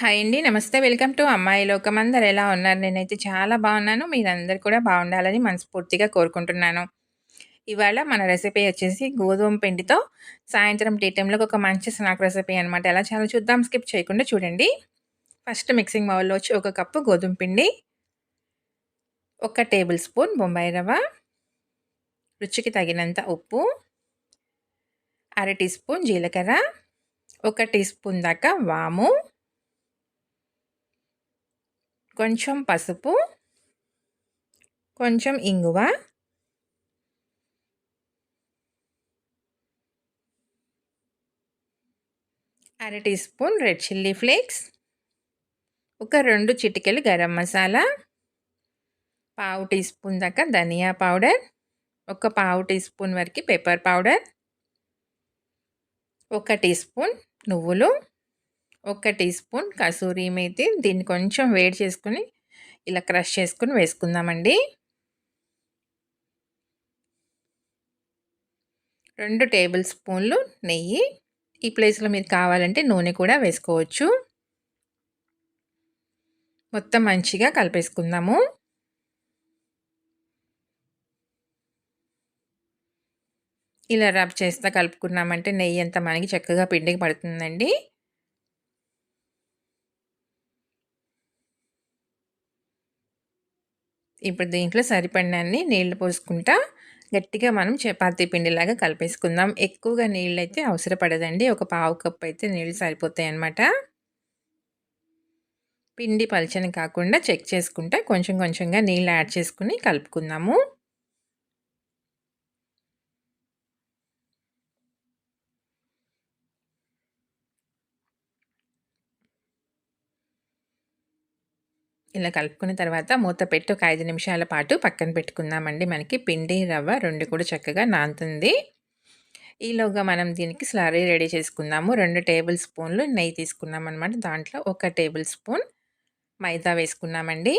Hi అండి. నమస్తే. Welcome to అమ్మాయి లోకం. అందరూ ఎలా ఉన్నారు? నేనైతే చాలా బాగున్నాను. మీరందరూ కూడా బాగుండాలని మనస్ఫూర్తిగా కోరుకుంటున్నాను. ఇవాళ మన రెసిపీ వచ్చేసి గోధుమ పిండితో సాయంత్రం టీ టైమ్‌లోకి ఒక మంచి స్నాక్ రెసిపీ అనమాట. ఎలా చేయాలో చూద్దాం. స్కిప్ చేయకుండా చూడండి. ఫస్ట్ మిక్సింగ్ బౌల్‌లోకి ఒక కప్పు గోధుమ పిండి, ఒక టేబుల్ స్పూన్ బొంబాయి రవ్వ, రుచికి తగినంత ఉప్పు, అర టీ స్పూన్ జీలకర్ర, ఒక టీ స్పూన్ దాకా వాము, కొంచెం పసుపు, కొంచెం ఇంగువ, అర teaspoon red chilli flakes, ఒక 2 చిటికెలు గరం మసాలా, పావు టీ స్పూన్ దాకా ధనియా పౌడర్, ఒక పావు టీ స్పూన్ వరకు పెప్పర్ పౌడర్, ఒక టీ స్పూన్ నువ్వులు, ఒక టీ స్పూన్ కసూరి మేతి. దీన్ని కొంచెం వేడి చేసుకొని ఇలా క్రష్ చేసుకొని వేసుకుందామండి. 2 టేబుల్ స్పూన్లు నెయ్యి. ఈ ప్లేస్లో మీరు కావాలంటే నూనె కూడా వేసుకోవచ్చు. మొత్తం మంచిగా కలిపేసుకుందాము. ఇలా రబ్ చేస్తా కలుపుకున్నామంటే నెయ్యి అంతా మనకి చక్కగా పిండికి పడుతుందండి. ఇప్పుడు దీంట్లో సరిపడినన్ని నీళ్లు పోసుకుంటా గట్టిగా మనం చపాతీ పిండిలాగా కలిపేసుకుందాం. ఎక్కువగా నీళ్ళైతే అవసరపడదండి. ఒక పావు కప్ అయితే నీళ్ళు సరిపోతాయన్నమాట. పిండి పలచని కాకుండా చెక్ చేసుకుంటా కొంచెం కొంచెంగా నీళ్ళు యాడ్ చేసుకుని కలుపుకుందాము. ఇలా కలుపుకున్న తర్వాత మూత పెట్టి ఒక 5 నిమిషాల పాటు పక్కన పెట్టుకుందామండి. మనకి పిండి, రవ్వ 2 కూడా చక్కగా నానుతుంది. ఈలోగా మనం దీనికి స్లర్రీ రెడీ చేసుకుందాము. 2 టేబుల్ స్పూన్లు నెయ్యి తీసుకున్నామనమాట. దాంట్లో ఒక టేబుల్ స్పూన్ మైదా వేసుకున్నామండి.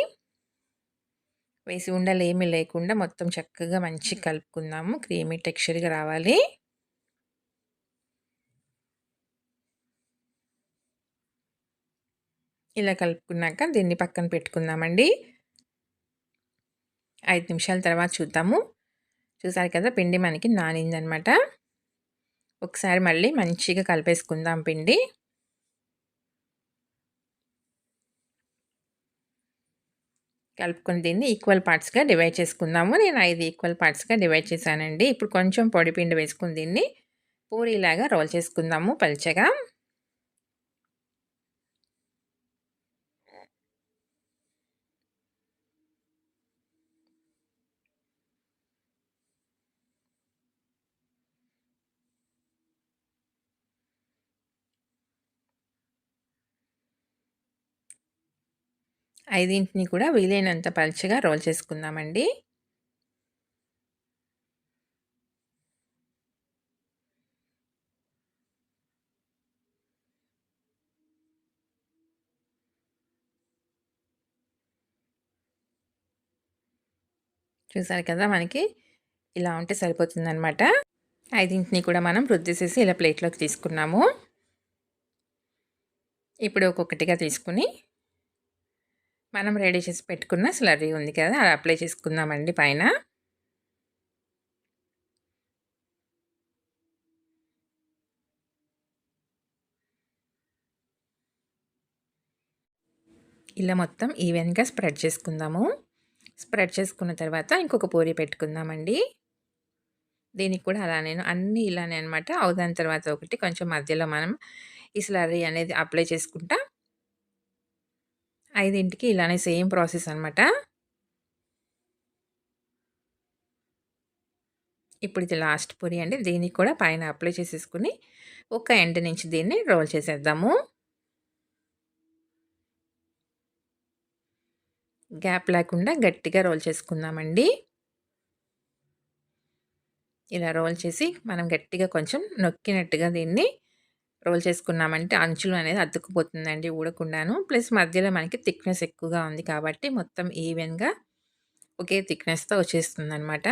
వేసి ఉండలేమీ లేకుండా మొత్తం చక్కగా మంచిగా కలుపుకుందాము. క్రీమీ టెక్స్చర్‌గా రావాలి. ఇలా కలుపుకున్నాక దీన్ని పక్కన పెట్టుకుందామండి. 5 నిమిషాల తర్వాత చూద్దాము. చూసారు కదా పిండి మనకి నానిందనమాట. ఒకసారి మళ్ళీ మంచిగా కలిపేసుకుందాం పిండి. కలుపుకొని దీన్ని ఈక్వల్ పార్ట్స్‌గా డివైడ్ చేసుకుందాము. నేను 5 ఈక్వల్ పార్ట్స్‌గా డివైడ్ చేశానండి. ఇప్పుడు కొంచెం పొడి పిండి వేసుకొని దీన్ని పూరీలాగా రోల్ చేసుకుందాము పల్చగా. ఐదింటిని కూడా వీలైనంత పల్చగా రోల్ చేసుకుందామండి. చూసారు కదా మనకి ఇలా ఉంటే సరిపోతుందనమాట. ఐదింటిని కూడా మనం రుద్దేసేసి ఇలా ప్లేట్‌లోకి తీసుకున్నాము. ఇప్పుడు ఒక్కొక్కటిగా తీసుకొని మనం రెడీ చేసి పెట్టుకున్న స్లర్రీ ఉంది కదా! అది అప్లై చేసుకుందామండి పైన. ఇలా మొత్తం ఈవెన్‌గా స్ప్రెడ్ చేసుకుందాము. స్ప్రెడ్ చేసుకున్న తర్వాత ఇంకొక పూరి పెట్టుకుందామండి. దీనికి కూడా అలానే అన్నీ ఇలానే అనమాట. ఒకదాని తర్వాత ఒకటి కొంచెం మధ్యలో మనం ఈ స్లర్రీ అనేది అప్లై చేసుకుంటా ఐదింటికి ఇలానే సేమ్ ప్రాసెస్ అనమాట. ఇప్పుడు ఇది లాస్ట్ పూరి అండి. దీనికి కూడా పైన అప్లై చేసేసుకొని ఒక ఎండ్ నుంచి దీన్ని రోల్ చేసేద్దాము. గ్యాప్ లేకుండా గట్టిగా రోల్ చేసుకుందామండి. ఇలా రోల్ చేసి మనం గట్టిగా కొంచెం నొక్కినట్టుగా దీన్ని రోల్ చేసుకున్నామంటే అంచులు అనేది అతుక్కుపోతుందండి ఊడకుండాను. ప్లస్ మధ్యలో మనకి థిక్‌నెస్ ఎక్కువగా ఉంది కాబట్టి మొత్తం ఈవెన్‌గా ఒకే థిక్‌నెస్‌తో వచ్చేస్తుందనమాట.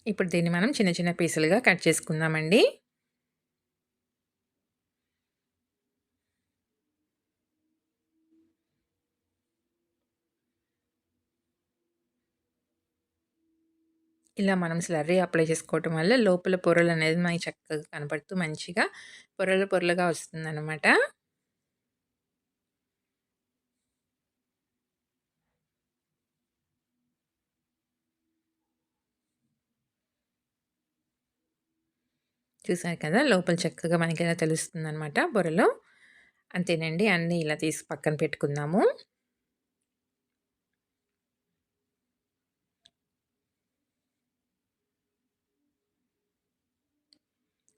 ఇప్పుడు దీన్ని మనం చిన్న చిన్న పీసులుగా కట్ చేసుకుందామండి. ఇలా మనం స్లర్రీ అప్లై చేసుకోవటం వల్ల లోపల పొరలనేది మనకి చక్కగా కనపడుతూ మంచిగా పొరలు పొరలుగా వస్తుందనమాట. చూసారు కదా! లోపల చక్కగా మనకిలా తెలుస్తుందనమాట పొరలు. అంతేనండి. అన్నీ ఇలా తీసి పక్కన పెట్టుకుందాము.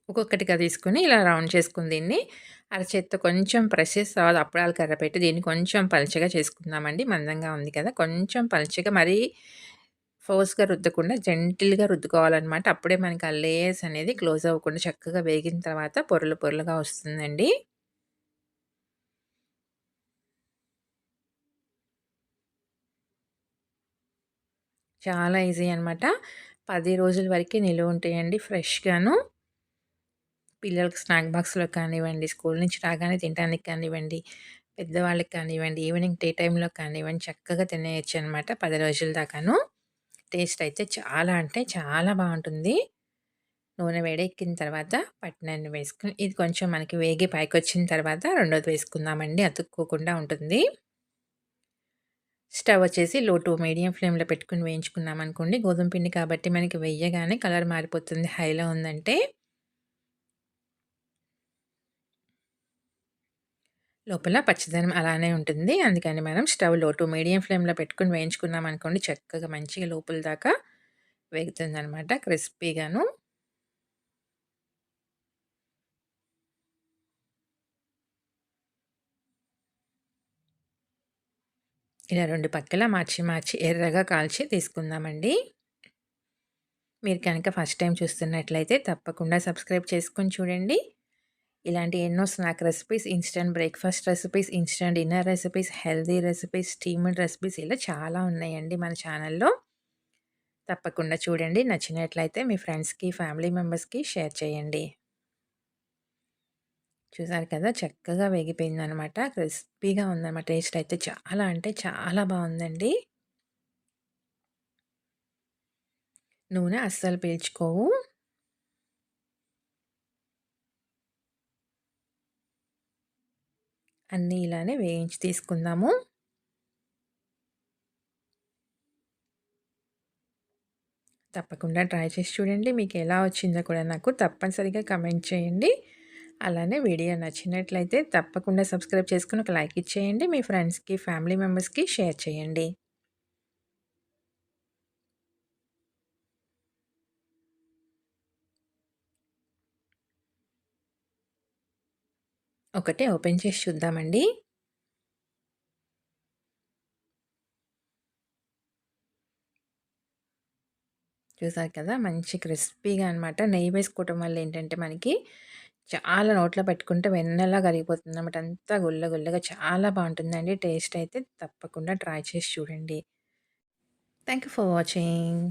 ఒక్కొక్కటిగా తీసుకొని ఇలా రౌండ్ చేసుకొని దీన్ని అరచేత్తో కొంచెం ప్రెస్ చేసి తర్వాత అప్పడాల కర్ర పెట్టి దీన్ని కొంచెం పల్చగా చేసుకుందామండి. మందంగా ఉంది కదా! కొంచెం పల్చగా మరీ ఫోర్స్‌గా రుద్దకుండా జెంటిల్‌గా రుద్దుకోవాలనమాట. అప్పుడే మనకి ఆ లేయర్స్ అనేది క్లోజ్ అవ్వకుండా చక్కగా వేగిన తర్వాత పొరలు పొరలుగా వస్తుందండి. చాలా ఈజీ అనమాట. 10 రోజుల వరకి నిలువుంటాయండి ఫ్రెష్‌గాను. పిల్లలకి స్నాక్ బాక్స్‌లో కానివ్వండి, స్కూల్ నుంచి రాగానే తినటానికి కానివ్వండి, పెద్దవాళ్ళకి కానివ్వండి, ఈవినింగ్ టీ టైమ్‌లో కానివ్వండి, చక్కగా తినేయొచ్చనమాట 10 రోజుల దాకాను. టేస్ట్ అయితే చాలా అంటే చాలా బావుంటుంది. నూనె వేడెక్కిన తర్వాత పట్టినన్ని వేసుకొని ఇది కొంచెం మనకి వేగి పైకొచ్చిన తర్వాత రెండోది వేసుకుందామండి. అతుక్కోకుండా ఉంటుంది. స్టవ్ వచ్చేసి లో టు మీడియం ఫ్లేమ్‌లో పెట్టుకొని వేయించుకున్నామనుకోండి, గోధుమ పిండి కాబట్టి మనకి వెయ్యగానే కలర్ మారిపోతుంది హైలో ఉందంటే. లోపల పచ్చదనం అలానే ఉంటుంది. అందుకని మనం స్టవ్ లో టు మీడియం ఫ్లేమ్‌లో పెట్టుకొని వేయించుకున్నామనుకోండి, చక్కగా మంచిగా లోపల దాకా వేగుతుందనమాట క్రిస్పీగాను. ఇలా 2 పక్కల మార్చి, మార్చి ఎర్రగా కాల్చి తీసుకుందామండి. మీరు కనుక ఫస్ట్ టైమ్ చూస్తున్నట్లయితే తప్పకుండా సబ్స్క్రైబ్ చేసుకొని చూడండి. ఇలాంటి ఎన్నో snack recipes, instant breakfast recipes, instant dinner recipes, healthy recipes, steamed recipes ఇలా చాలా ఉన్నాయండి మన ఛానల్‌లో. తప్పకుండా చూడండి. నచ్చినట్లయితే మీ ఫ్రెండ్స్‌కి, ఫ్యామిలీ మెంబర్స్‌కి షేర్ చేయండి. చూసారు కదా! చక్కగా వేగిపోయిందనమాట. క్రిస్పీగా ఉందనమాట. టేస్ట్ అయితే చాలా అంటే చాలా బావుందండి. నూనె అస్సలు పీల్చుకోవు. అన్నీ ఇలానే వేయించి తీసుకుందాము. తప్పకుండా ట్రై చేసి చూడండి. మీకెలా వచ్చిందో కూడా నాకు తప్పనిసరిగా కమెంట్ చేయండి. అలానే వీడియో నచ్చినట్లయితే తప్పకుండా సబ్స్క్రైబ్ చేసుకొని ఒక లైక్ ఇచ్చేయండి. మీ ఫ్రెండ్స్‌కి, ఫ్యామిలీ మెంబర్స్‌కి షేర్ చేయండి. ఒకటి ఓపెన్ చేసి చూద్దామండి. చూసారు కదా! మంచి క్రిస్పీగా అనమాట. నెయ్యి వేసుకోవటం వల్ల ఏంటంటే మనకి చాలా నోట్లో పెట్టుకుంటే వెన్నలా కరిగిపోతుందనమాట. అంతా గుల్ల గుల్లగా చాలా బావుంటుందండి. టేస్ట్ అయితే తప్పకుండా ట్రై చేసి చూడండి. Thank you for watching.